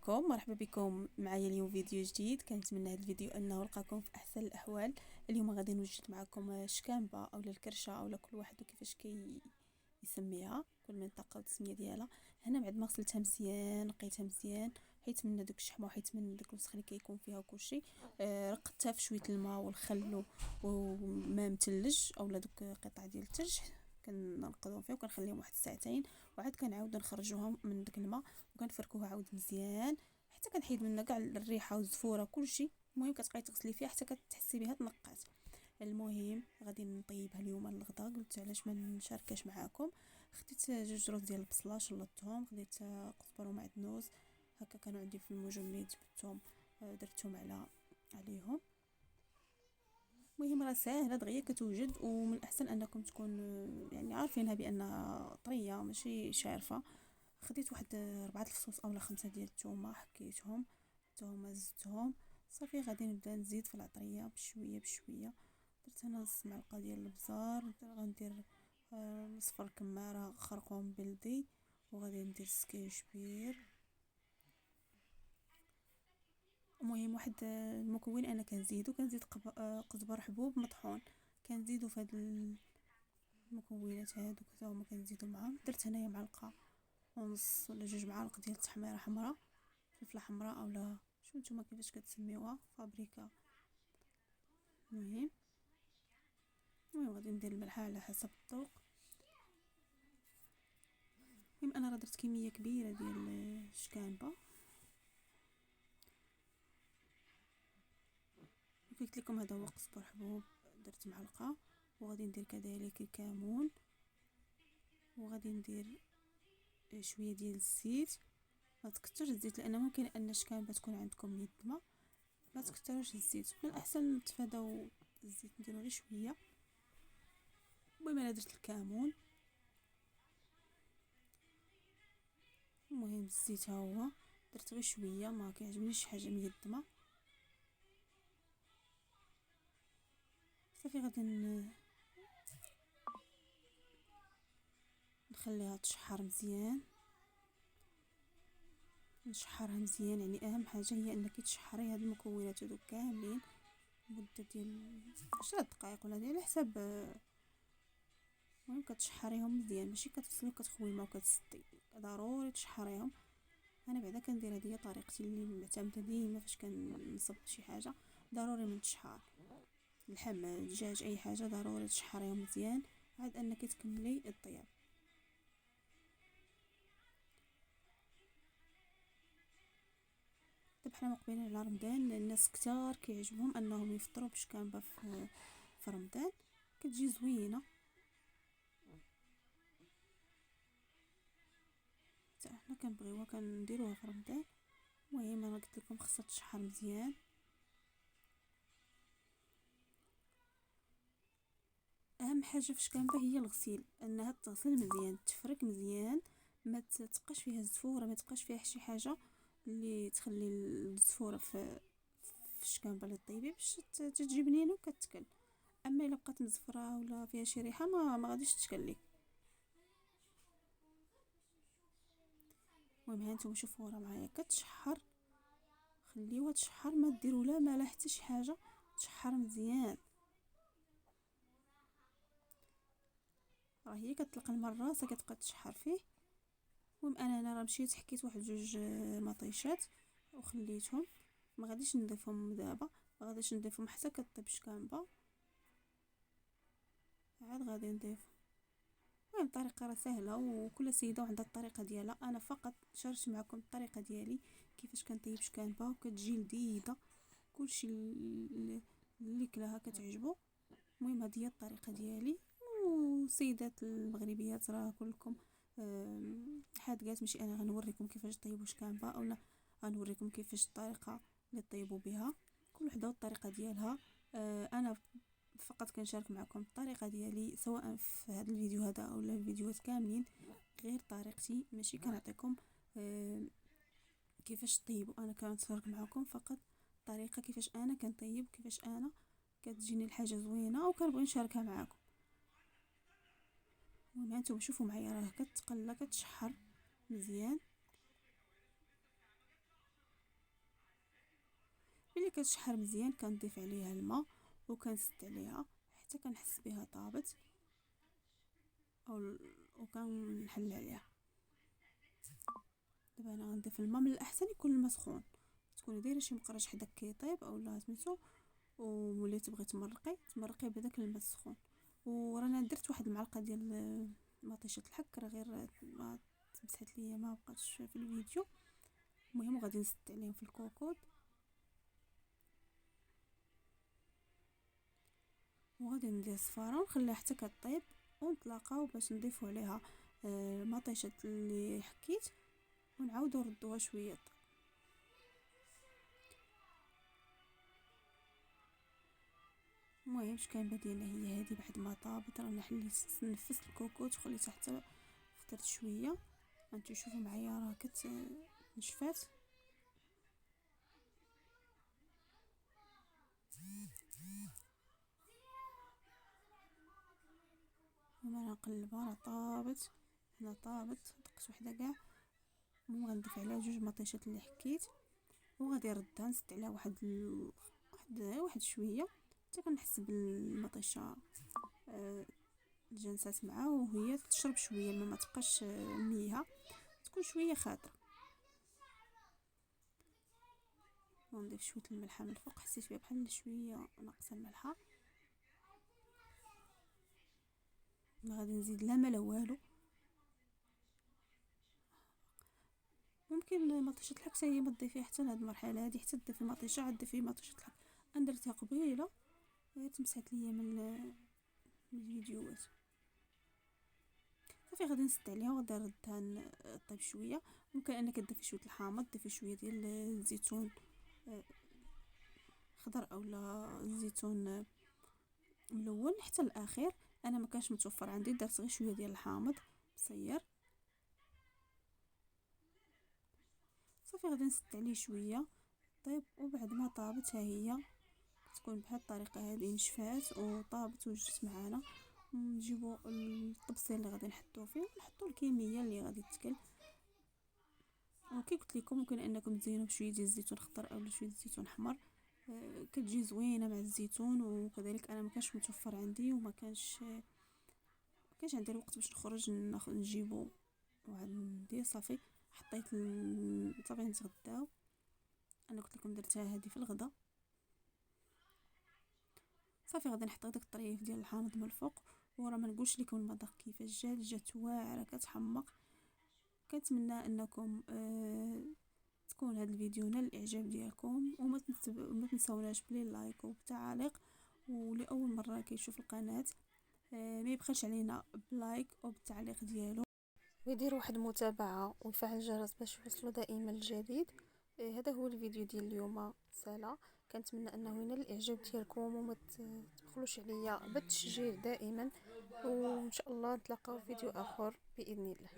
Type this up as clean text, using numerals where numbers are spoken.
عليكم، مرحبا بكم معايا اليوم فيديو جديد. كنتمنى هذا الفيديو انه لقاكم في احسن الاحوال. اليوم غادي نوجد معكم شكامبه او الكرشه او كل واحد وكيفاش يسميها، كل منطقه والتسميه ديالها. هنا بعد ما غسلتها مزيان، نقيتها مزيان، حيت من داك الشحمه وحيت من داك الوسخ اللي كيكون فيها وكلشي. رقدتها في شويه الماء والخل وماء متلج اولا دوك قطع ديال الثلج، كنرقدهم فيها وكنخليهم واحد الساعتين، وعاد كنعاود نخرجوها من داك الماء وكنفركوها عاود مزيان حتى كنحيد منها كاع الريحه والزفوره كلشي. المهم كتبقاي تغسلي فيها حتى كتحسي بها تنقات. المهم غادي نطيبها اليوم الغدا، قلت علاش ما نشاركاش معاكم. خديت جوج روز ديال البصله شلطتهم، خديت قزبر ومعدنوس هكا كانوا عندي في المجمد، جبتهم درتهم عليهم. المهم راه ساهله دغيا كتوجد، ومن الاحسن انكم تكون يعني عارفينها بانها طريه ماشي شارفه. خديت واحد 4 الفصوص اولا 5 ديال الثومه، حكيتهم حتى زدتهم. صافي غادي نبدا نزيد في العطريه بشويه بشويه. درت انا نص معلقه ديال الابزار، غندير صفر كماره خرقوم بلدي، وغادي ندير سكينجبير. المهم واحد المكون انا كنزيد قزبر حبوب مطحون، كنزيدو في هاد المكونات هادو حتى هما كنزيدو معاهم. درت هنايا معلقه ونص ولا 2 معالق ديال التحميره حمراء، فلفله حمراء اولا شو نتوما كيفاش كتسميوها، فابريكا. المهم غادي ندير الملح على حسب الذوق. المهم انا راه درت كميه كبيره ديال الشكامبه، قلت لكم هذا هو قزبر حبوب، درت معلقه. وغادي ندير كذلك الكمون، وغادي ندير شويه ديال الزيت. ما تكثرش الزيت لان ممكن ان الشكامبه تكون عندكم يدمه، ما تكثروش الزيت، من الاحسن نتفاداو الزيت، نديرو غير شويه. المهم انا درت الكمون. المهم الزيت ها هو درت غير شويه، ما كيعجبنيش شي حاجه ميدمه. صافي غادي نخليها تشحر مزيان، نشحرها مزيان. يعني اهم حاجه هي انك تشحري هاد المكونات هادو كاملين مده ديال 10 دقائق ولا على حساب. المهم كتشحريهم مزيان، ماشي كتغسلي وكتخويمه وكتسدي، ضروري تشحريهم. انا بعدا كندير هذه طريقتي اللي معتمده ديما فاش كنصب شي حاجه، ضروري من تشحار اللحم الدجاج اي حاجه ضروري تشحريهم مزيان عاد انك تكملي الطياب. دابا حنا مقبلين على رمضان، الناس كتار كيعجبهم انهم يفطروا بشكامبه في رمضان، كتجي زوينه حتى حنا كنبغيوها كنديروها في رمضان. المهم انا قلت لكم خاصها تشحر مزيان. اهم حاجه في الشكامبه هي الغسيل، انها تغسل مزيان تفرك مزيان، ما تبقاش فيها الزفوره، ما تبقاش فيها شي حاجه اللي تخلي الزفوره في الشكامبه اللي طيبي باش تجي بنينه وكتكل. اما الا بقات مزفره ولا فيها شي ريحه ما غاديش تكلي. المهم ها نتوما شوفوا راه معايا كتشحر، خليوها تشحر، ما ديروا لا مالح حتى شي حاجه، تشحر مزيان. راه هي كتطلق الماء راسها كتبقى تشحر فيه. المهم انا راه مشيت حكيت واحد جوج مطيشات وخليتهم، ما غاديش نضيفهم دابا، ما غاديش نضيفهم حتى كطيب الشكامبه، عاد غادي نضيف. المهم الطريقه راه سهله وكل سيده وعندها الطريقه ديالها، انا فقط شاركت معكم الطريقه ديالي كيفاش كنطيب شكامبه وكتجي لذيذه، كلشي اللي كلاها كتعجبو. المهم هذه هي الطريقه ديالي. وسيدات المغربيات راه كلكم حادقات، ماشي انا غنوريكم كيفاش طيبوا شكامبه اولا غنوريكم كيفاش الطريقه اللي طيبوا بها، كل وحده والطريقه ديالها. انا فقط كنشارك معكم الطريقه ديالي سواء في هذا الفيديو هذا اولا الفيديوهات كاملين، غير طريقتي ماشي كنعطيكم كيفاش طيبوا. انا كنشارك معكم فقط الطريقه كيفاش انا كنطيب، كيفاش انا كتجيني الحاجه زوينه وكنبغي نشاركها معكم. المهم هانتوما شوفوا معايا راه كتقلى كتشحر مزيان. كتشحر مزيان كنضيف عليها الماء وكنسد عليها حتى كنحس بها طابت او وكنحل عليها. دابا انا غنضيف الماء، من الاحسن يكون الماء سخون، تكوني دايره شي مقراش حداك كيطيب اولا سميتو، وملي تبغي تمرقي بهذاك الماء السخون. ورانا درت واحد المعلقه ديال مطيشه الحك، راه غير ما تمسحت ليا ما بقاتش في الفيديو. المهم غادي نسد عليهم في الكوكوط وغادي ندير الصفاره ونخليها حتى كطيب ونتلاقاو باش نضيفوا عليها مطيشه اللي حكيت ونعاودوا نردوها شويه. المهم الشكامبه ديالنا هي هذه بعد ما طابت، رانا حليت نفست الكوكوط وخليتها حتى فترت شويه. انتو شوفوا معايا راه نشفات. وما نقلبها راه طابت، هنا طابت دقت وحده كاع. المهم غنضيف عليها جوج مطيشات اللي حكيت وغادي نردها نسد عليها واحد شويه حتى كنحس بالمطيشه جنسات معاه وهي تشرب شويه الماء، ما تبقاش ميها، تكون شويه خاطره. ونضيف شويه الملحه من الفوق، حسيت بها بحال شويه ناقصه الملحه. ما غادي نزيد لا ما لا والو. ممكن مطيشه الحك هي ما تضيفيها حتى لهاد المرحله هذه، حتى تضيفي مطيشه عاد تضيفي مطيشه الحك. انا درتها قبيله غير تمسحت ليا من الفيديوهات. صافي غادي نسد عليها وغادي نردها طيب شويه. ممكن انك تضيفي شويه الحامض، تضيفي شويه ديال الزيتون خضر اولا الزيتون ملون حتى الاخير. انا ما كانش متوفر عندي، درت غير شويه ديال الحامض مصير. صافي غادي نسد عليه شويه طيب. وبعد ما طابت ها هي تكون بهذه الطريقه هذه نشفات وطابت وجدت معانا. نجيبوا الطبسيل اللي غادي نحطوه فيه ونحطوا الكميه اللي غادي تكل. وكي قلت لكم ممكن انكم تزينوا بشويه ديال الزيتون خضر اولا شويه الزيتون احمر، كتجي زوينه مع الزيتون. وكذلك انا ما كانش متوفر عندي وما كانش عندي الوقت باش نخرج نجيبو وعندي. صافي حطيت صافي نتغداو. انا قلت لكم درتها هذه في الغدا. صافي غادي نحط داك الطريف ديال الحامض من الفوق. وراه ما نقولش لكم المذاق كيفاش جات واعره كتحمق. كنتمنى انكم تكون هذا الفيديو نال الاعجاب ديالكم، وما تنساوناش بلي لايك وبتعليق. ولاول مره كيشوف القناه ما يبخلش علينا بلايك وبالتعليق ديالو، ويدير واحد متابعه ويفعل الجرس باش يوصلوا دائما الجديد. هذا هو الفيديو ديال اليوم. سالا كنتمنى انه ينال الاعجاب ديالكم وما تبخلوش عليا بالتشجيع دائما، وان شاء الله نتلاقاو في فيديو اخر باذن الله.